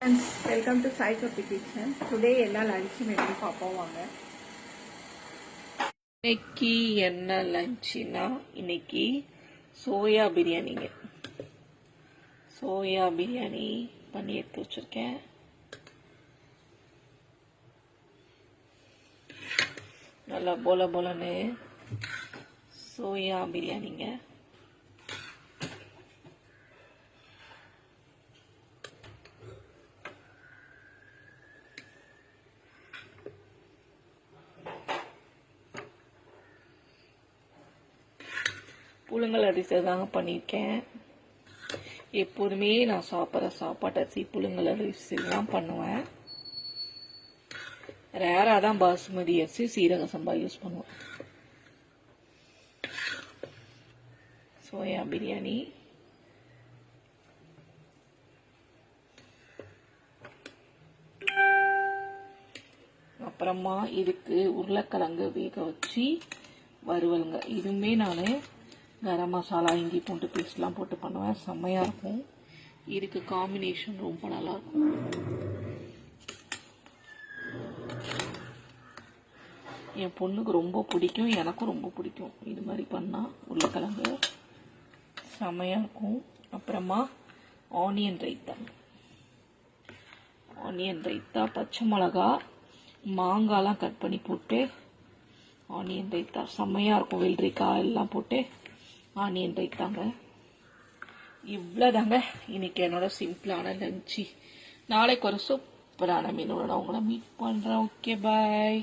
Friends, welcome to Sai Kapi Kitchen. Today எல்லா lunch menu பார்ப்போம் வாங்க. இன்னைக்கு என்ன லஞ்சுனா இன்னைக்கு சோயா பிரியாணிங்க. சோயா பிரியாணி பண்ணி எடுத்து வச்சிருக்கேன். நல்லா போல போலன்னு சோயா பிரியாணிங்க. புழுங்கல் அரிசி தாங்க பண்ணியிருக்கேன். எப்போதுமே நான் சாப்பிட்ற சாப்பாட்டு அரிசி புழுங்கல் அரிசி தான் பண்ணுவேன். ரேராக தான் பாசுமதி அரிசி சீரக சம்பா யூஸ் பண்ணுவேன். சோயா பிரியாணி அப்புறமா இதுக்கு உருளைக்கிழங்கு வேக வச்சு வறுவலுங்க. இதுவுமே நான் கரம் மசாலா இஞ்சி பூண்டு பேஸ்ட்லாம் போட்டு பண்ணுவேன். செம்மையாக இருக்கும். இதுக்கு காம்பினேஷன் ரொம்ப நல்லாயிருக்கும். என் பொண்ணுக்கு ரொம்ப பிடிக்கும், எனக்கும் ரொம்ப பிடிக்கும். இது மாதிரி பண்ணால் உருளைக்கிழங்கு செம்மையாக இருக்கும். அப்புறமா ஆனியன் ரைத்தா, பச்சை மிளகா மாங்காய்லாம் கட் பண்ணி போட்டு ஆனியன் ரைத்தா செம்மையாக இருக்கும். வெள்ளரிக்காய் எல்லாம் போட்டு ஆனியன் ரைத்தாங்க. இவ்வளோதாங்க இன்னைக்கு என்னோட சிம்பிளான லஞ்சு. நாளைக்கு ஒரு சூப்பரான மீனோட நான் உங்களை மீட் பண்ணுறேன். ஓகே, பாய்.